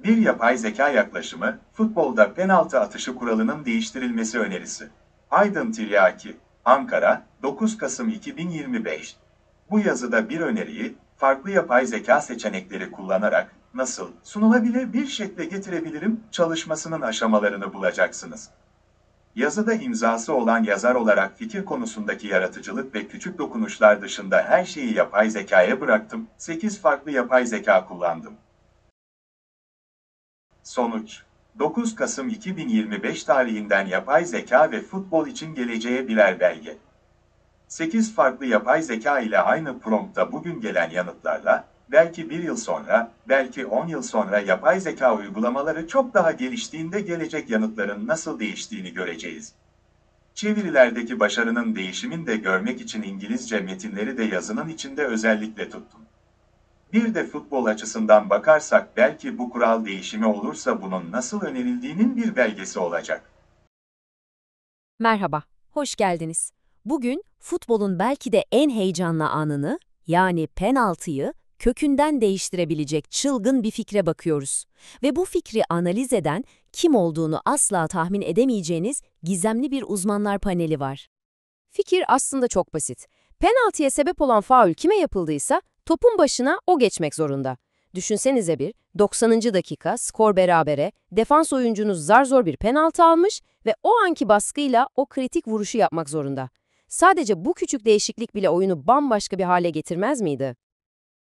Bir yapay zeka yaklaşımı, futbolda penaltı atışı kuralının değiştirilmesi önerisi. Aydın Tiryaki, Ankara, 9 Kasım 2025. Bu yazıda bir öneriyi, farklı yapay zeka seçenekleri kullanarak, nasıl sunulabilir bir şekle getirebilirim çalışmasının aşamalarını bulacaksınız. Yazıda imzası olan yazar olarak fikir konusundaki yaratıcılık ve küçük dokunuşlar dışında her şeyi yapay zekaya bıraktım, 8 farklı yapay zeka kullandım. Sonuç: 9 Kasım 2025 tarihinden yapay zeka ve futbol için geleceğe birer belge. 8 farklı yapay zeka ile aynı promptta bugün gelen yanıtlarla, belki bir yıl sonra, belki 10 yıl sonra yapay zeka uygulamaları çok daha geliştiğinde gelecek yanıtların nasıl değiştiğini göreceğiz. Çevirilerdeki başarının değişimini de görmek için İngilizce metinleri de yazının içinde özellikle tuttum. Bir de futbol açısından bakarsak belki bu kural değişimi olursa bunun nasıl önerildiğinin bir belgesi olacak. Merhaba, hoş geldiniz. Bugün futbolun belki de en heyecanlı anını, yani penaltıyı kökünden değiştirebilecek çılgın bir fikre bakıyoruz. Ve bu fikri analiz eden, kim olduğunu asla tahmin edemeyeceğiniz gizemli bir uzmanlar paneli var. Fikir aslında çok basit. Penaltıya sebep olan faul kime yapıldıysa topun başına o geçmek zorunda. Düşünsenize 90. dakika skor berabere, defans oyuncunuz zar zor bir penaltı almış ve o anki baskıyla o kritik vuruşu yapmak zorunda. Sadece bu küçük değişiklik bile oyunu bambaşka bir hale getirmez miydi?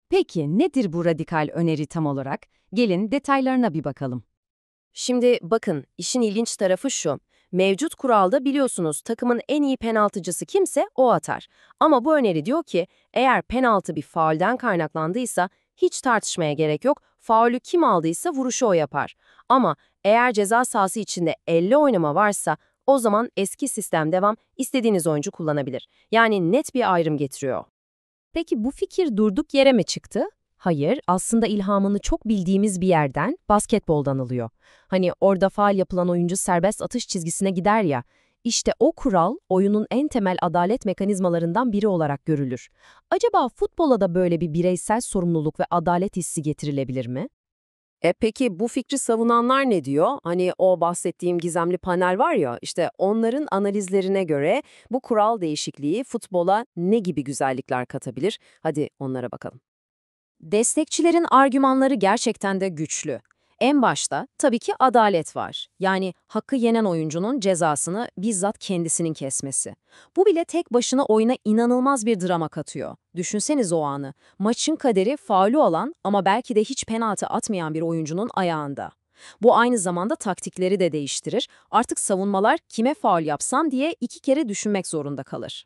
Peki nedir bu radikal öneri tam olarak? Gelin detaylarına bir bakalım. Şimdi bakın, işin ilginç tarafı şu. Mevcut kuralda biliyorsunuz takımın en iyi penaltıcısı kimse o atar. Ama bu öneri diyor ki eğer penaltı bir faulden kaynaklandıysa hiç tartışmaya gerek yok. Faulü kim aldıysa vuruşu o yapar. Ama eğer ceza sahası içinde elle oynama varsa o zaman eski sistem devam, istediğiniz oyuncu kullanabilir. Yani net bir ayrım getiriyor. Peki bu fikir durduk yere mi çıktı? Hayır, aslında ilhamını çok bildiğimiz bir yerden, basketboldan alıyor. Hani orada faal yapılan oyuncu serbest atış çizgisine gider ya, işte o kural oyunun en temel adalet mekanizmalarından biri olarak görülür. Acaba futbola da böyle bir bireysel sorumluluk ve adalet hissi getirilebilir mi? Peki bu fikri savunanlar ne diyor? Hani o bahsettiğim gizemli panel var ya, işte onların analizlerine göre bu kural değişikliği futbola ne gibi güzellikler katabilir? Hadi onlara bakalım. Destekçilerin argümanları gerçekten de güçlü. En başta tabii ki adalet var. Yani hakkı yenen oyuncunun cezasını bizzat kendisinin kesmesi. Bu bile tek başına oyuna inanılmaz bir drama katıyor. Düşünseniz o anı. Maçın kaderi faulü olan ama belki de hiç penaltı atmayan bir oyuncunun ayağında. Bu aynı zamanda taktikleri de değiştirir. Artık savunmalar kime faul yapsam diye iki kere düşünmek zorunda kalır.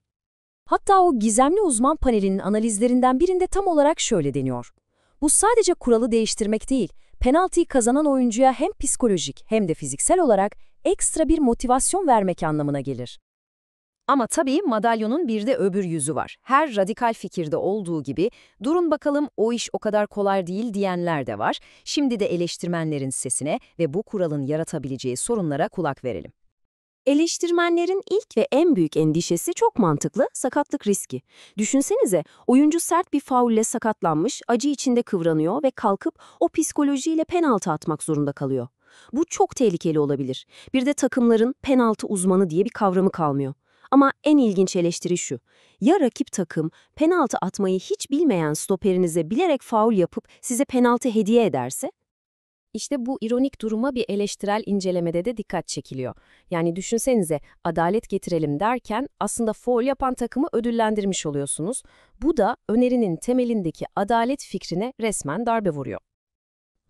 Hatta o gizemli uzman panelinin analizlerinden birinde tam olarak şöyle deniyor. Bu sadece kuralı değiştirmek değil, penaltıyı kazanan oyuncuya hem psikolojik hem de fiziksel olarak ekstra bir motivasyon vermek anlamına gelir. Ama tabii madalyonun bir de öbür yüzü var. Her radikal fikirde olduğu gibi, durun bakalım o iş o kadar kolay değil diyenler de var. Şimdi de eleştirmenlerin sesine ve bu kuralın yaratabileceği sorunlara kulak verelim. Eleştirmenlerin ilk ve en büyük endişesi çok mantıklı, sakatlık riski. Düşünsenize, oyuncu sert bir faulle sakatlanmış, acı içinde kıvranıyor ve kalkıp o psikolojiyle penaltı atmak zorunda kalıyor. Bu çok tehlikeli olabilir. Bir de takımların penaltı uzmanı diye bir kavramı kalmıyor. Ama en ilginç eleştiri şu: ya rakip takım penaltı atmayı hiç bilmeyen stoperinize bilerek faul yapıp size penaltı hediye ederse? İşte bu ironik duruma bir eleştirel incelemede de dikkat çekiliyor. Yani düşünsenize, adalet getirelim derken aslında faul yapan takımı ödüllendirmiş oluyorsunuz. Bu da önerinin temelindeki adalet fikrine resmen darbe vuruyor.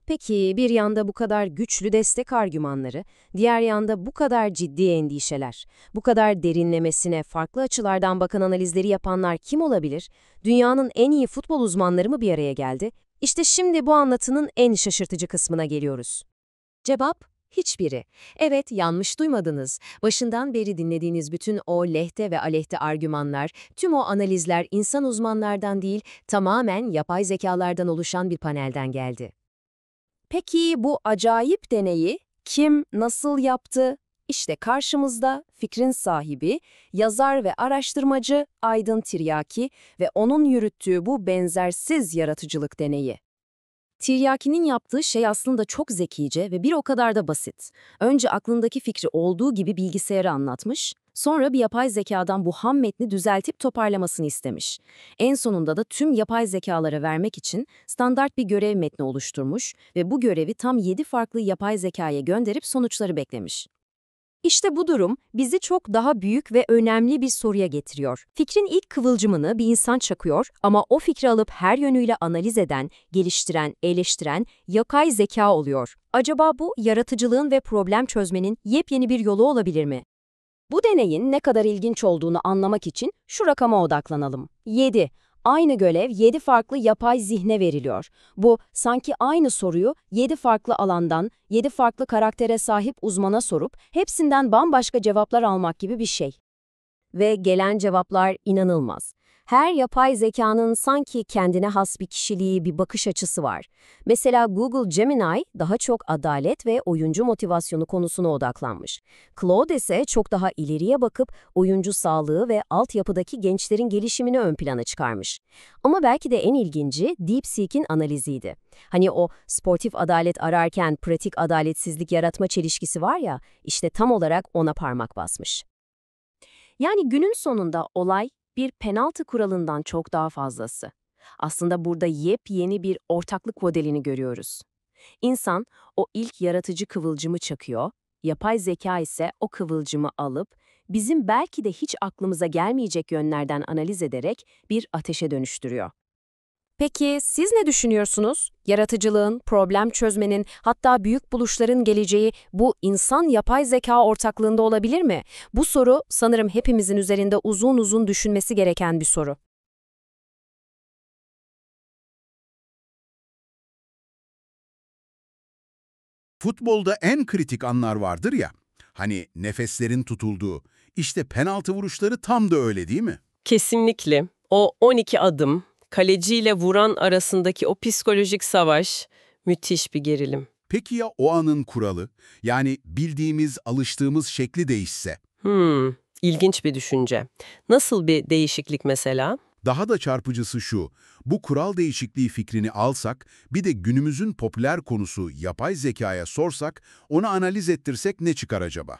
Peki bir yanda bu kadar güçlü destek argümanları, diğer yanda bu kadar ciddi endişeler, bu kadar derinlemesine farklı açılardan bakan analizleri yapanlar kim olabilir? Dünyanın en iyi futbol uzmanları mı bir araya geldi? İşte şimdi bu anlatının en şaşırtıcı kısmına geliyoruz. Cevap: hiçbiri. Evet, yanlış duymadınız. Başından beri dinlediğiniz bütün o lehte ve aleyhte argümanlar, tüm o analizler insan uzmanlardan değil, tamamen yapay zekalardan oluşan bir panelden geldi. Peki bu acayip deneyi kim, nasıl yaptı? İşte karşımızda fikrin sahibi, yazar ve araştırmacı Aydın Tiryaki ve onun yürüttüğü bu benzersiz yaratıcılık deneyi. Tiryaki'nin yaptığı şey aslında çok zekice ve bir o kadar da basit. Önce aklındaki fikri olduğu gibi bilgisayara anlatmış, sonra bir yapay zekadan bu ham metni düzeltip toparlamasını istemiş. En sonunda da tüm yapay zekalara vermek için standart bir görev metni oluşturmuş ve bu görevi tam 7 farklı yapay zekaya gönderip sonuçları beklemiş. İşte bu durum bizi çok daha büyük ve önemli bir soruya getiriyor. Fikrin ilk kıvılcımını bir insan çakıyor ama o fikri alıp her yönüyle analiz eden, geliştiren, eleştiren yapay zeka oluyor. Acaba bu yaratıcılığın ve problem çözmenin yepyeni bir yolu olabilir mi? Bu deneyin ne kadar ilginç olduğunu anlamak için şu rakama odaklanalım. 7. Aynı görev 7 farklı yapay zihne veriliyor. Bu, sanki aynı soruyu 7 farklı alandan, 7 farklı karaktere sahip uzmana sorup hepsinden bambaşka cevaplar almak gibi bir şey. Ve gelen cevaplar inanılmaz. Her yapay zekanın sanki kendine has bir kişiliği, bir bakış açısı var. Mesela Google Gemini daha çok adalet ve oyuncu motivasyonu konusuna odaklanmış. Claude ise çok daha ileriye bakıp oyuncu sağlığı ve altyapıdaki gençlerin gelişimini ön plana çıkarmış. Ama belki de en ilginci DeepSeek'in analiziydi. Hani o sportif adalet ararken pratik adaletsizlik yaratma çelişkisi var ya, işte tam olarak ona parmak basmış. Yani günün sonunda olay bir penaltı kuralından çok daha fazlası. Aslında burada yepyeni bir ortaklık modelini görüyoruz. İnsan o ilk yaratıcı kıvılcımı çakıyor, yapay zeka ise o kıvılcımı alıp bizim belki de hiç aklımıza gelmeyecek yönlerden analiz ederek bir ateşe dönüştürüyor. Peki siz ne düşünüyorsunuz? Yaratıcılığın, problem çözmenin, hatta büyük buluşların geleceği bu insan-yapay zeka ortaklığında olabilir mi? Bu soru sanırım hepimizin üzerinde uzun uzun düşünmesi gereken bir soru. Futbolda en kritik anlar vardır ya, hani nefeslerin tutulduğu, işte penaltı vuruşları tam da öyle değil mi? Kesinlikle. O 12 adım, kaleciyle vuran arasındaki o psikolojik savaş, müthiş bir gerilim. Peki ya o anın kuralı, yani bildiğimiz, alıştığımız şekli değişse? İlginç bir düşünce. Nasıl bir değişiklik mesela? Daha da çarpıcısı şu, bu kural değişikliği fikrini alsak, bir de günümüzün popüler konusu yapay zekaya sorsak, onu analiz ettirsek ne çıkar acaba?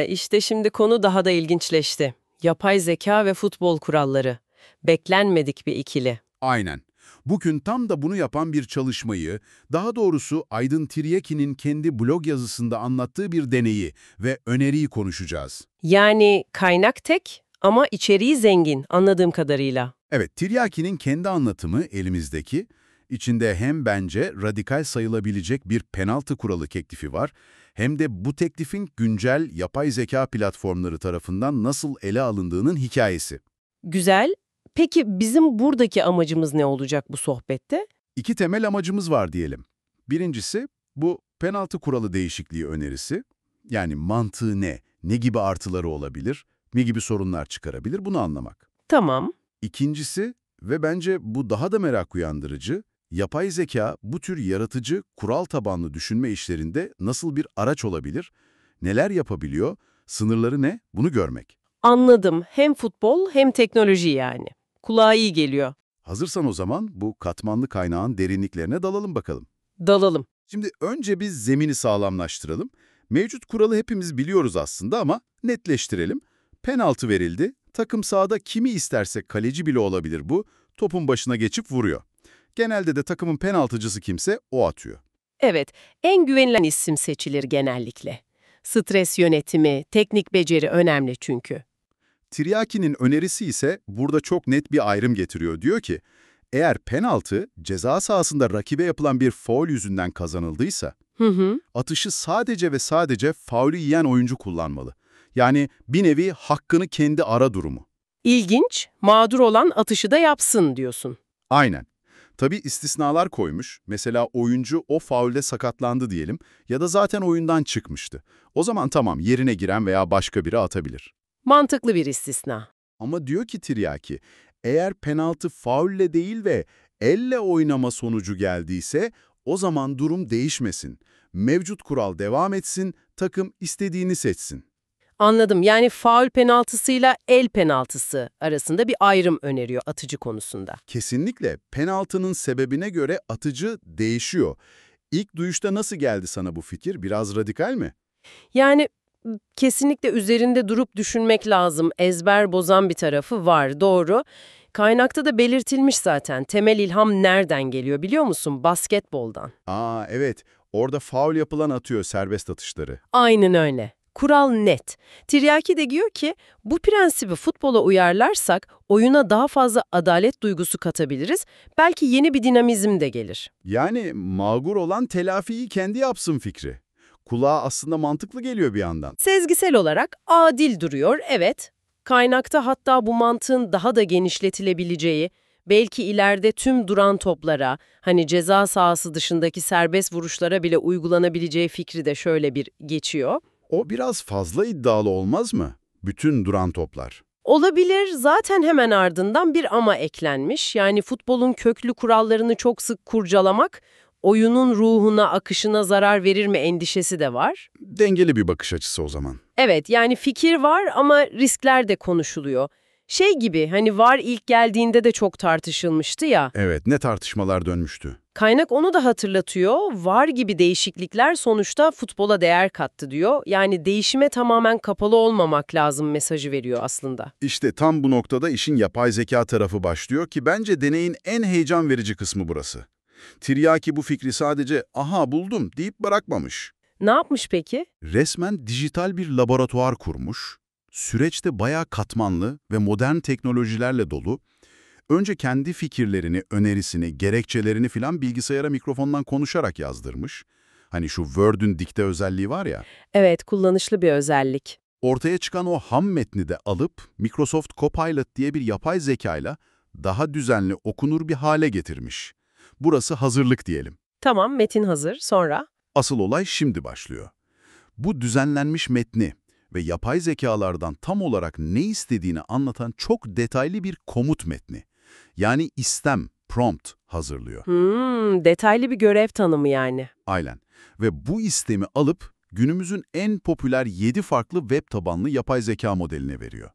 İşte şimdi konu daha da ilginçleşti. Yapay zeka ve futbol kuralları. Beklenmedik bir ikili. Aynen. Bugün tam da bunu yapan bir çalışmayı, daha doğrusu Aydın Tiryaki'nin kendi blog yazısında anlattığı bir deneyi ve öneriyi konuşacağız. Yani kaynak tek ama içeriği zengin anladığım kadarıyla. Evet, Tiryaki'nin kendi anlatımı elimizdeki, içinde hem bence radikal sayılabilecek bir penaltı kuralı teklifi var, hem de bu teklifin güncel yapay zeka platformları tarafından nasıl ele alındığının hikayesi. Güzel. Peki bizim buradaki amacımız ne olacak bu sohbette? İki temel amacımız var diyelim. Birincisi, bu penaltı kuralı değişikliği önerisi. Yani mantığı ne, ne gibi artıları olabilir, ne gibi sorunlar çıkarabilir bunu anlamak. Tamam. İkincisi ve bence bu daha da merak uyandırıcı, yapay zeka bu tür yaratıcı, kural tabanlı düşünme işlerinde nasıl bir araç olabilir, neler yapabiliyor, sınırları ne, bunu görmek. Anladım. Hem futbol hem teknoloji yani. Kulağa iyi geliyor. Hazırsan o zaman bu katmanlı kaynağın derinliklerine dalalım bakalım. Dalalım. Şimdi önce biz zemini sağlamlaştıralım. Mevcut kuralı hepimiz biliyoruz aslında ama netleştirelim. Penaltı verildi. Takım sahada kimi isterse kaleci bile olabilir bu. Topun başına geçip vuruyor. Genelde de takımın penaltıcısı kimse o atıyor. Evet, en güvenilen isim seçilir genellikle. Stres yönetimi, teknik beceri önemli çünkü. Tiryaki'nin önerisi ise burada çok net bir ayrım getiriyor. Diyor ki, eğer penaltı ceza sahasında rakibe yapılan bir faul yüzünden kazanıldıysa, atışı sadece ve sadece faulü yiyen oyuncu kullanmalı. Yani bir nevi hakkını kendi ara durumu. İlginç, mağdur olan atışı da yapsın diyorsun. Aynen. Tabii istisnalar koymuş. Mesela oyuncu o faulde sakatlandı diyelim ya da zaten oyundan çıkmıştı. O zaman tamam yerine giren veya başka biri atabilir. Mantıklı bir istisna. Ama diyor ki Tiryaki, eğer penaltı faulle değil ve elle oynama sonucu geldiyse o zaman durum değişmesin. Mevcut kural devam etsin, takım istediğini seçsin. Anladım. Yani faul penaltısıyla el penaltısı arasında bir ayrım öneriyor atıcı konusunda. Kesinlikle penaltının sebebine göre atıcı değişiyor. İlk duyuşta nasıl geldi sana bu fikir? Biraz radikal mi? Yani kesinlikle üzerinde durup düşünmek lazım. Ezber bozan bir tarafı var, doğru. Kaynakta da belirtilmiş zaten. Temel ilham nereden geliyor biliyor musun? Basketboldan. Aa evet, orada faul yapılan atıyor serbest atışları. Aynen öyle. Kural net. Tiryaki de diyor ki bu prensibi futbola uyarlarsak oyuna daha fazla adalet duygusu katabiliriz. Belki yeni bir dinamizm de gelir. Yani mağdur olan telafiyi kendi yapsın fikri. Kulağa aslında mantıklı geliyor bir yandan. Sezgisel olarak adil duruyor, evet. Kaynakta hatta bu mantığın daha da genişletilebileceği, belki ileride tüm duran toplara, hani ceza sahası dışındaki serbest vuruşlara bile uygulanabileceği fikri de şöyle bir geçiyor. O biraz fazla iddialı olmaz mı? Bütün duran toplar. Olabilir, zaten hemen ardından bir ama eklenmiş. Yani futbolun köklü kurallarını çok sık kurcalamak, oyunun ruhuna, akışına zarar verir mi endişesi de var. Dengeli bir bakış açısı o zaman. Evet, yani fikir var ama riskler de konuşuluyor. Şey gibi, hani VAR ilk geldiğinde de çok tartışılmıştı ya. Evet, ne tartışmalar dönmüştü. Kaynak onu da hatırlatıyor. VAR gibi değişiklikler sonuçta futbola değer kattı diyor. Yani değişime tamamen kapalı olmamak lazım mesajı veriyor aslında. İşte tam bu noktada işin yapay zeka tarafı başlıyor ki bence deneyin en heyecan verici kısmı burası. Tiryaki bu fikri sadece "aha buldum" deyip bırakmamış. Ne yapmış peki? Resmen dijital bir laboratuvar kurmuş. Süreç de bayağı katmanlı ve modern teknolojilerle dolu. Önce kendi fikirlerini, önerisini, gerekçelerini filan bilgisayara mikrofondan konuşarak yazdırmış. Hani şu Word'ün dikte özelliği var ya. Evet, kullanışlı bir özellik. Ortaya çıkan o ham metni de alıp Microsoft Copilot diye bir yapay zekayla daha düzenli, okunur bir hale getirmiş. Burası hazırlık diyelim. Tamam, metin hazır. Sonra? Asıl olay şimdi başlıyor. Bu düzenlenmiş metni ve yapay zekalardan tam olarak ne istediğini anlatan çok detaylı bir komut metni. Yani istem, prompt hazırlıyor. Detaylı bir görev tanımı yani. Aynen. Ve bu istemi alıp günümüzün en popüler 7 farklı web tabanlı yapay zeka modeline veriyor.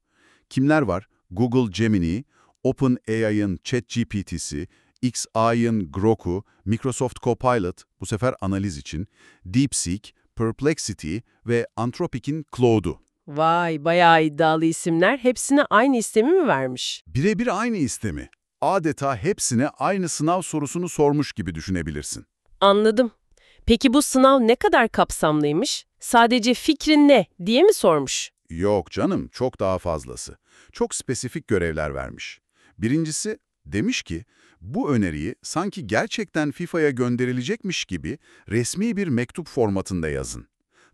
Kimler var? Google Gemini, OpenAI'ın ChatGPT'si, xAI'ın Grok'u, Microsoft Copilot, bu sefer analiz için, DeepSeek, Perplexity ve Anthropic'in Claude'u. Vay, bayağı iddialı isimler. Hepsine aynı istemi mi vermiş? Birebir aynı istemi. Adeta hepsine aynı sınav sorusunu sormuş gibi düşünebilirsin. Anladım. Peki bu sınav ne kadar kapsamlıymış? Sadece fikrin ne diye mi sormuş? Yok canım, çok daha fazlası. Çok spesifik görevler vermiş. Birincisi, demiş ki, bu öneriyi sanki gerçekten FIFA'ya gönderilecekmiş gibi resmi bir mektup formatında yazın.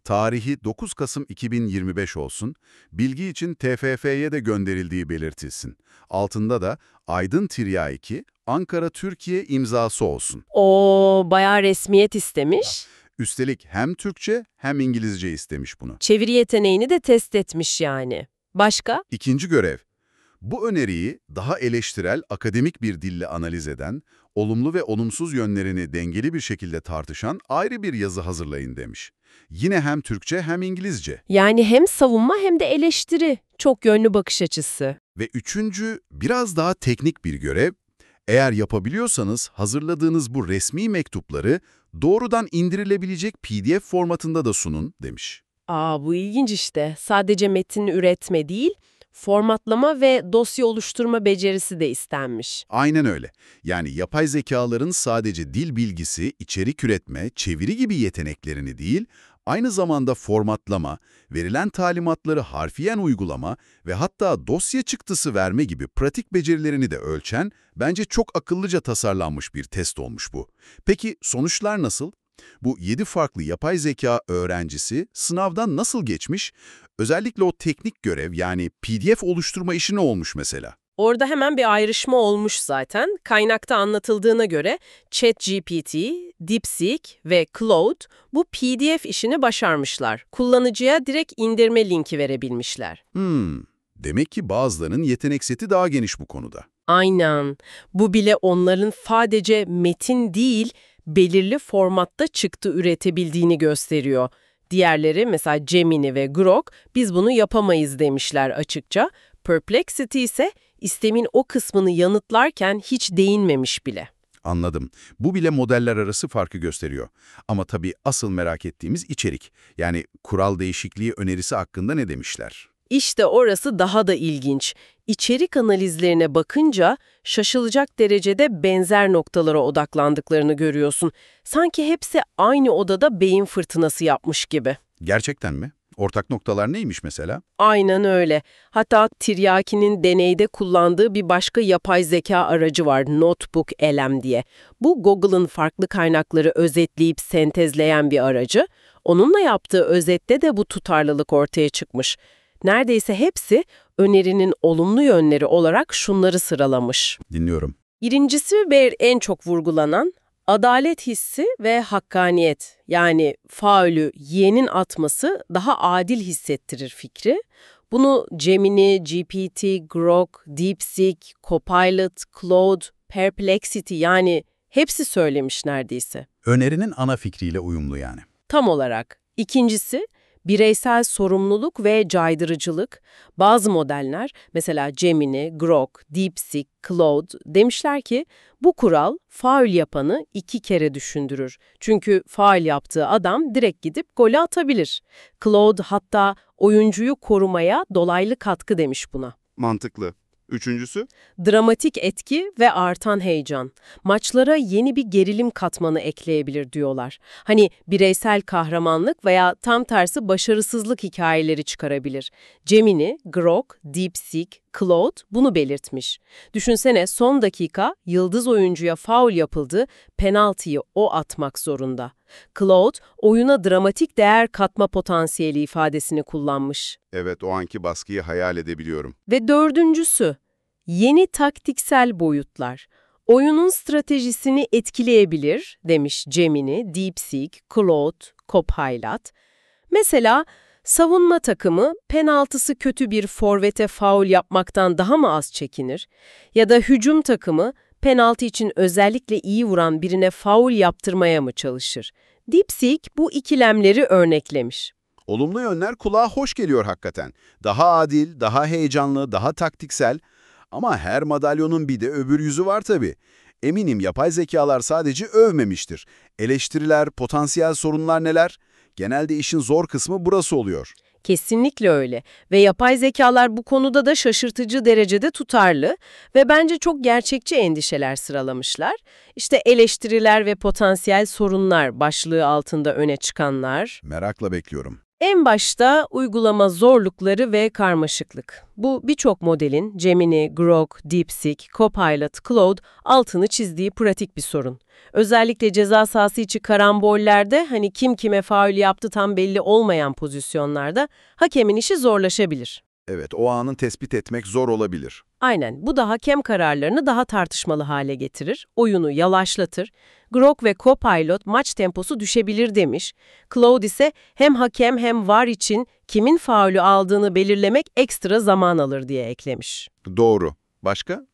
Tarihi 9 Kasım 2025 olsun, bilgi için TFF'ye de gönderildiği belirtilsin. Altında da Aydın Tiryaki, Ankara Türkiye imzası olsun. Bayağı resmiyet istemiş. Üstelik hem Türkçe hem İngilizce istemiş bunu. Çeviri yeteneğini de test etmiş yani. Başka? İkinci görev. Bu öneriyi daha eleştirel, akademik bir dille analiz eden, olumlu ve olumsuz yönlerini dengeli bir şekilde tartışan ayrı bir yazı hazırlayın demiş. Yine hem Türkçe hem İngilizce. Yani hem savunma hem de eleştiri. Çok yönlü bakış açısı. Ve üçüncü, biraz daha teknik bir görev. Eğer yapabiliyorsanız hazırladığınız bu resmi mektupları doğrudan indirilebilecek PDF formatında da sunun demiş. Bu ilginç işte. Sadece metin üretme değil, formatlama ve dosya oluşturma becerisi de istenmiş. Aynen öyle. Yani yapay zekaların sadece dil bilgisi, içerik üretme, çeviri gibi yeteneklerini değil, aynı zamanda formatlama, verilen talimatları harfiyen uygulama ve hatta dosya çıktısı verme gibi pratik becerilerini de ölçen, bence çok akıllıca tasarlanmış bir test olmuş bu. Peki sonuçlar nasıl? Bu 7 farklı yapay zeka öğrencisi sınavdan nasıl geçmiş? Özellikle o teknik görev yani PDF oluşturma işi ne olmuş mesela? Orada hemen bir ayrışma olmuş zaten. Kaynakta anlatıldığına göre ChatGPT, DeepSeek ve Claude bu PDF işini başarmışlar. Kullanıcıya direkt indirme linki verebilmişler. Demek ki bazılarının yetenek seti daha geniş bu konuda. Aynen. Bu bile onların sadece metin değil, belirli formatta çıktı üretebildiğini gösteriyor. Diğerleri mesela Gemini ve Grok biz bunu yapamayız demişler açıkça. Perplexity ise istemin o kısmını yanıtlarken hiç değinmemiş bile. Anladım. Bu bile modeller arası farkı gösteriyor. Ama tabii asıl merak ettiğimiz içerik. Yani kural değişikliği önerisi hakkında ne demişler? İşte orası daha da ilginç. İçerik analizlerine bakınca şaşılacak derecede benzer noktalara odaklandıklarını görüyorsun. Sanki hepsi aynı odada beyin fırtınası yapmış gibi. Gerçekten mi? Ortak noktalar neymiş mesela? Aynen öyle. Hatta Tiryaki'nin deneyde kullandığı bir başka yapay zeka aracı var, Notebook LM diye. Bu Google'ın farklı kaynakları özetleyip sentezleyen bir aracı. Onunla yaptığı özette de bu tutarlılık ortaya çıkmış. Neredeyse hepsi önerinin olumlu yönleri olarak şunları sıralamış. Dinliyorum. Birincisi ve en çok vurgulanan adalet hissi ve hakkaniyet. Yani faulü yeğenin atması daha adil hissettirir fikri. Bunu Gemini, GPT, Grok, DeepSeek, Copilot, Claude, Perplexity yani hepsi söylemiş neredeyse. Önerinin ana fikriyle uyumlu yani. Tam olarak. İkincisi, bireysel sorumluluk ve caydırıcılık. Bazı modeller, mesela Gemini, Grok, DeepSeek, Claude demişler ki bu kural faul yapanı 2 kere düşündürür. Çünkü faul yaptığı adam direkt gidip golü atabilir. Claude hatta oyuncuyu korumaya dolaylı katkı demiş buna. Mantıklı. Üçüncüsü? Dramatik etki ve artan heyecan. Maçlara yeni bir gerilim katmanı ekleyebilir diyorlar. Hani bireysel kahramanlık veya tam tersi başarısızlık hikayeleri çıkarabilir. Gemini, Grok, DeepSeek, Claude bunu belirtmiş. Düşünsene son dakika yıldız oyuncuya faul yapıldı, penaltıyı o atmak zorunda. Claude, oyuna dramatik değer katma potansiyeli ifadesini kullanmış. Evet, o anki baskıyı hayal edebiliyorum. Ve dördüncüsü, yeni taktiksel boyutlar. Oyunun stratejisini etkileyebilir, demiş Gemini, DeepSeek, Claude, Copilot. Mesela savunma takımı penaltısı kötü bir forvete faul yapmaktan daha mı az çekinir? Ya da hücum takımı penaltı için özellikle iyi vuran birine faul yaptırmaya mı çalışır? DeepSeek bu ikilemleri örneklemiş. Olumlu yönler kulağa hoş geliyor hakikaten. Daha adil, daha heyecanlı, daha taktiksel. Ama her madalyonun bir de öbür yüzü var tabii. Eminim yapay zekalar sadece övmemiştir. Eleştiriler, potansiyel sorunlar neler? Genelde işin zor kısmı burası oluyor. Kesinlikle öyle ve yapay zekalar bu konuda da şaşırtıcı derecede tutarlı ve bence çok gerçekçi endişeler sıralamışlar. İşte eleştiriler ve potansiyel sorunlar başlığı altında öne çıkanlar. Merakla bekliyorum. En başta uygulama zorlukları ve karmaşıklık. Bu birçok modelin Gemini, Grok, DeepSeek, Copilot, Claude altını çizdiği pratik bir sorun. Özellikle ceza sahası içi karambollerde hani kim kime faul yaptı tam belli olmayan pozisyonlarda hakemin işi zorlaşabilir. Evet, o anın tespit etmek zor olabilir. Aynen, bu da hakem kararlarını daha tartışmalı hale getirir, oyunu yavaşlatır. Grok ve Copilot maç temposu düşebilir demiş. Claude ise hem hakem hem VAR için kimin faulü aldığını belirlemek ekstra zaman alır diye eklemiş. Doğru. Başka?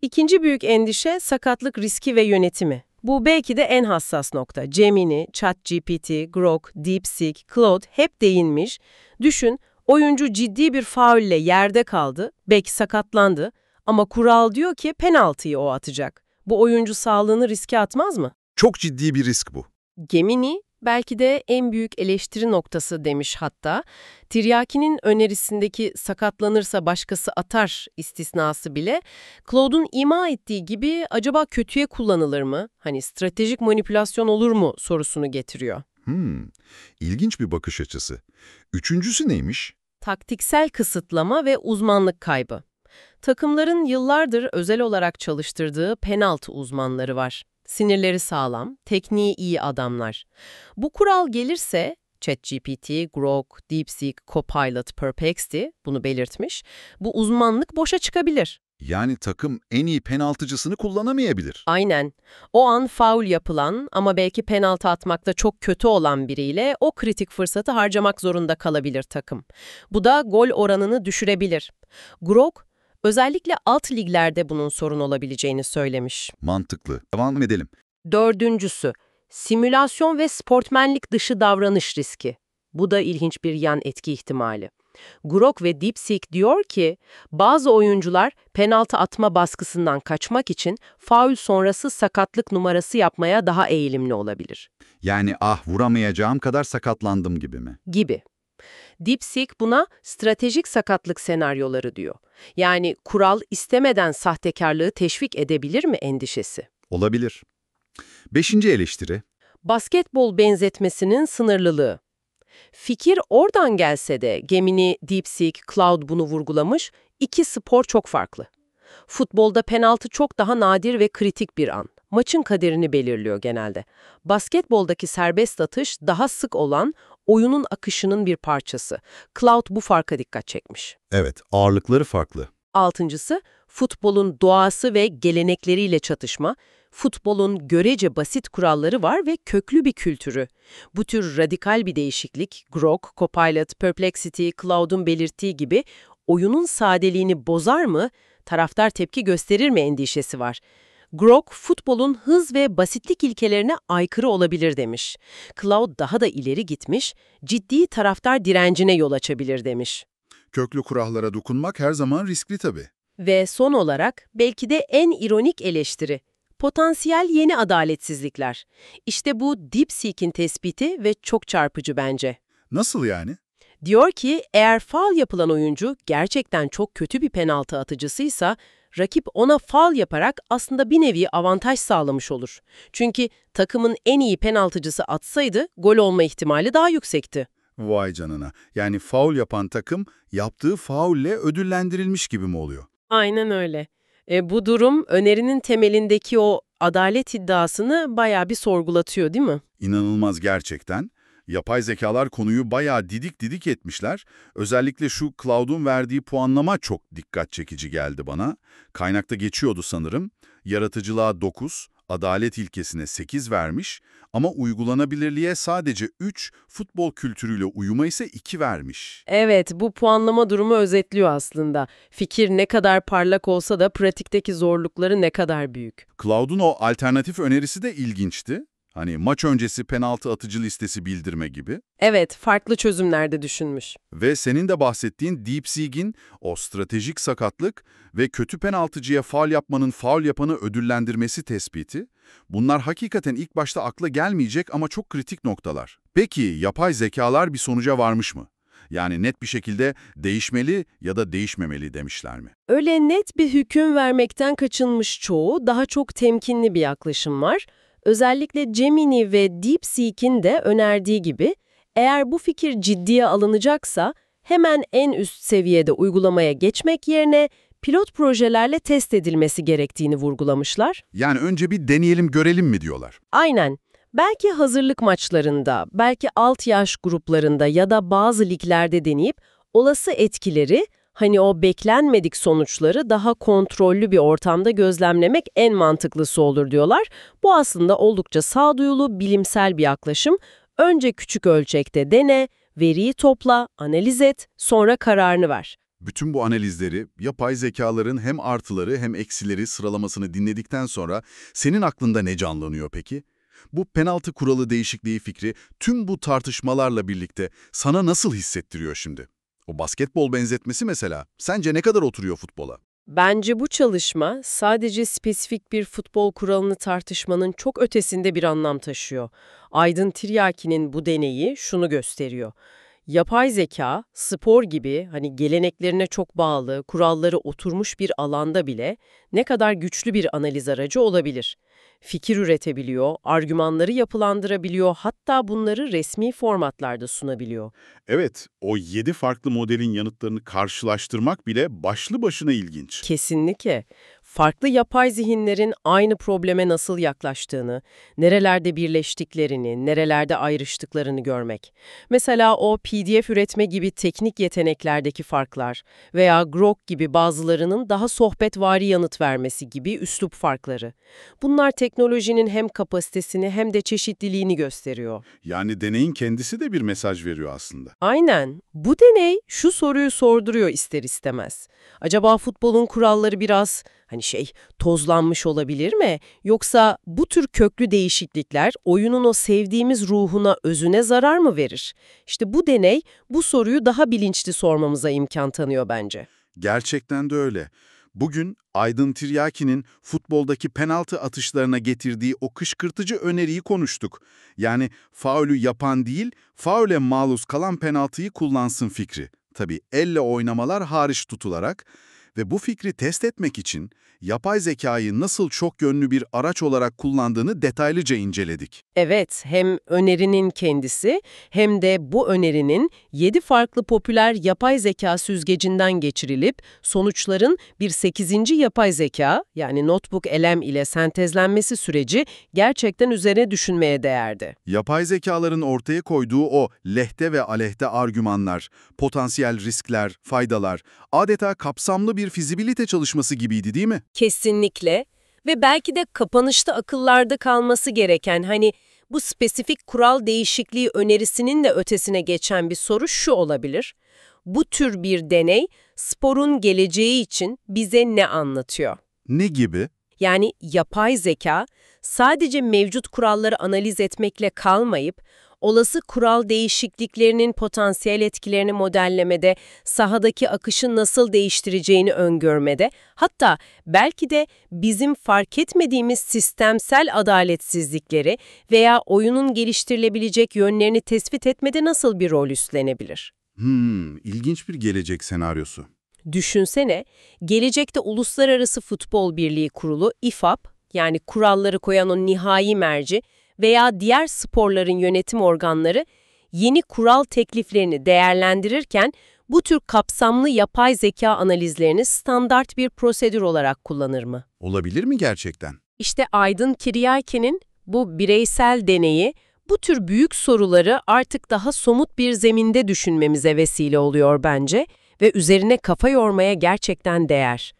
İkinci büyük endişe sakatlık riski ve yönetimi. Bu belki de en hassas nokta. Gemini, ChatGPT, Grok, DeepSeek, Claude hep değinmiş. Düşün, oyuncu ciddi bir faulle yerde kaldı, belki sakatlandı ama kural diyor ki penaltıyı o atacak. Bu oyuncu sağlığını riske atmaz mı? Çok ciddi bir risk bu. Gemini belki de en büyük eleştiri noktası demiş hatta. Tiryaki'nin önerisindeki sakatlanırsa başkası atar istisnası bile Claude'un ima ettiği gibi acaba kötüye kullanılır mı? Hani stratejik manipülasyon olur mu sorusunu getiriyor. İlginç bir bakış açısı. Üçüncüsü neymiş? Taktiksel kısıtlama ve uzmanlık kaybı. Takımların yıllardır özel olarak çalıştırdığı penaltı uzmanları var. Sinirleri sağlam, tekniği iyi adamlar. Bu kural gelirse, ChatGPT, Grok, DeepSeek, Copilot, Perplexity bunu belirtmiş, bu uzmanlık boşa çıkabilir. Yani takım en iyi penaltıcısını kullanamayabilir. Aynen. O an faul yapılan ama belki penaltı atmakta çok kötü olan biriyle o kritik fırsatı harcamak zorunda kalabilir takım. Bu da gol oranını düşürebilir. Grok, özellikle alt liglerde bunun sorun olabileceğini söylemiş. Mantıklı. Devam edelim. Dördüncüsü, simülasyon ve sportmenlik dışı davranış riski. Bu da ilginç bir yan etki ihtimali. Grok ve DeepSeek diyor ki, bazı oyuncular penaltı atma baskısından kaçmak için faul sonrası sakatlık numarası yapmaya daha eğilimli olabilir. Yani vuramayacağım kadar sakatlandım gibi mi? Gibi. DeepSeek buna stratejik sakatlık senaryoları diyor. Yani kural istemeden sahtekarlığı teşvik edebilir mi endişesi? Olabilir. 5. eleştiri. Basketbol benzetmesinin sınırlılığı. Fikir oradan gelse de Gemini, DeepSeek, Cloud bunu vurgulamış, iki spor çok farklı. Futbolda penaltı çok daha nadir ve kritik bir an. Maçın kaderini belirliyor genelde. Basketboldaki serbest atış daha sık olan, oyunun akışının bir parçası. Cloud bu farka dikkat çekmiş. Evet, ağırlıkları farklı. Altıncısı, futbolun doğası ve gelenekleriyle çatışma. Futbolun görece basit kuralları var ve köklü bir kültürü. Bu tür radikal bir değişiklik, Grok, Copilot, Perplexity, Cloud'un belirttiği gibi oyunun sadeliğini bozar mı, taraftar tepki gösterir mi endişesi var. Grok, futbolun hız ve basitlik ilkelerine aykırı olabilir demiş. Cloud daha da ileri gitmiş, ciddi taraftar direncine yol açabilir demiş. Köklü kurallara dokunmak her zaman riskli tabii. Ve son olarak belki de en ironik eleştiri, potansiyel yeni adaletsizlikler. İşte bu DeepSeek'in tespiti ve çok çarpıcı bence. Nasıl yani? Diyor ki eğer faul yapılan oyuncu gerçekten çok kötü bir penaltı atıcısıysa, rakip ona faul yaparak aslında bir nevi avantaj sağlamış olur. Çünkü takımın en iyi penaltıcısı atsaydı gol olma ihtimali daha yüksekti. Vay canına. Yani faul yapan takım yaptığı faulle ödüllendirilmiş gibi mi oluyor? Aynen öyle. Bu durum önerinin temelindeki o adalet iddiasını bayağı bir sorgulatıyor, değil mi? İnanılmaz gerçekten. Yapay zekalar konuyu bayağı didik etmişler. Özellikle şu Cloud'un verdiği puanlama çok dikkat çekici geldi bana. Kaynakta geçiyordu sanırım. Yaratıcılığa 9, adalet ilkesine 8 vermiş ama uygulanabilirliğe sadece 3, futbol kültürüyle uyuma ise 2 vermiş. Evet, bu puanlama durumu özetliyor aslında. Fikir ne kadar parlak olsa da pratikteki zorlukları ne kadar büyük. Cloud'un o alternatif önerisi de ilginçti. Hani maç öncesi penaltı atıcı listesi bildirme gibi. Evet, farklı çözümlerde düşünmüş. Ve senin de bahsettiğin DeepSeek'in o stratejik sakatlık ve kötü penaltıcıya faul yapmanın faul yapanı ödüllendirmesi tespiti, bunlar hakikaten ilk başta akla gelmeyecek ama çok kritik noktalar. Peki yapay zekalar bir sonuca varmış mı? Yani net bir şekilde değişmeli ya da değişmemeli demişler mi? Öyle net bir hüküm vermekten kaçınmış çoğu, daha çok temkinli bir yaklaşım var. Özellikle Gemini ve DeepSeek'in de önerdiği gibi, eğer bu fikir ciddiye alınacaksa hemen en üst seviyede uygulamaya geçmek yerine pilot projelerle test edilmesi gerektiğini vurgulamışlar. Yani önce bir deneyelim görelim mi diyorlar? Aynen. Belki hazırlık maçlarında, belki alt yaş gruplarında ya da bazı liglerde deneyip olası etkileri, hani o beklenmedik sonuçları daha kontrollü bir ortamda gözlemlemek en mantıklısı olur diyorlar. Bu aslında oldukça sağduyulu, bilimsel bir yaklaşım. Önce küçük ölçekte dene, veriyi topla, analiz et, sonra kararını ver. Bütün bu analizleri, yapay zekaların hem artıları hem eksileri sıralamasını dinledikten sonra senin aklında ne canlanıyor peki? Bu penaltı kuralı değişikliği fikri tüm bu tartışmalarla birlikte sana nasıl hissettiriyor şimdi? O basketbol benzetmesi mesela, sence ne kadar oturuyor futbola? Bence bu çalışma sadece spesifik bir futbol kuralını tartışmanın çok ötesinde bir anlam taşıyor. Aydın Tiryaki'nin bu deneyi şunu gösteriyor. Yapay zeka, spor gibi hani geleneklerine çok bağlı, kuralları oturmuş bir alanda bile ne kadar güçlü bir analiz aracı olabilir. Fikir üretebiliyor, argümanları yapılandırabiliyor, hatta bunları resmi formatlarda sunabiliyor. Evet, o 7 farklı modelin yanıtlarını karşılaştırmak bile başlı başına ilginç. Kesinlikle. Farklı yapay zihinlerin aynı probleme nasıl yaklaştığını, nerelerde birleştiklerini, nerelerde ayrıştıklarını görmek. Mesela o PDF üretme gibi teknik yeteneklerdeki farklar veya Grok gibi bazılarının daha sohbetvari yanıt vermesi gibi üslup farkları. Bunlar teknolojinin hem kapasitesini hem de çeşitliliğini gösteriyor. Yani deneyin kendisi de bir mesaj veriyor aslında. Aynen. Bu deney şu soruyu sorduruyor ister istemez. Acaba futbolun kuralları biraz tozlanmış olabilir mi? Yoksa bu tür köklü değişiklikler oyunun o sevdiğimiz ruhuna, özüne zarar mı verir? İşte bu deney bu soruyu daha bilinçli sormamıza imkan tanıyor bence. Gerçekten de öyle. Bugün Aydın Tiryaki'nin futboldaki penaltı atışlarına getirdiği o kışkırtıcı öneriyi konuştuk. Yani faulü yapan değil, faule maruz kalan penaltıyı kullansın fikri. Tabii elle oynamalar hariç tutularak ve bu fikri test etmek için yapay zekayı nasıl çok yönlü bir araç olarak kullandığını detaylıca inceledik. Evet, hem önerinin kendisi hem de bu önerinin 7 farklı popüler yapay zeka süzgecinden geçirilip sonuçların bir 8. yapay zeka yani NotebookLM ile sentezlenmesi süreci gerçekten üzerine düşünmeye değerdi. Yapay zekaların ortaya koyduğu o lehte ve aleyhte argümanlar, potansiyel riskler, faydalar, adeta kapsamlı bir fizibilite çalışması gibiydi değil mi? Kesinlikle ve belki de kapanışta akıllarda kalması gereken bu spesifik kural değişikliği önerisinin de ötesine geçen bir soru şu olabilir. Bu tür bir deney sporun geleceği için bize ne anlatıyor? Ne gibi? Yani yapay zeka sadece mevcut kuralları analiz etmekle kalmayıp, olası kural değişikliklerinin potansiyel etkilerini modellemede, sahadaki akışı nasıl değiştireceğini öngörmede, hatta belki de bizim fark etmediğimiz sistemsel adaletsizlikleri veya oyunun geliştirilebilecek yönlerini tespit etmede nasıl bir rol üstlenebilir? İlginç bir gelecek senaryosu. Düşünsene, gelecekte Uluslararası Futbol Birliği Kurulu İFAB, yani kuralları koyan o nihai merci veya diğer sporların yönetim organları yeni kural tekliflerini değerlendirirken bu tür kapsamlı yapay zeka analizlerini standart bir prosedür olarak kullanır mı? Olabilir mi gerçekten? İşte Aydın Tiryaki'nin bu bireysel deneyi bu tür büyük soruları artık daha somut bir zeminde düşünmemize vesile oluyor bence ve üzerine kafa yormaya gerçekten değer.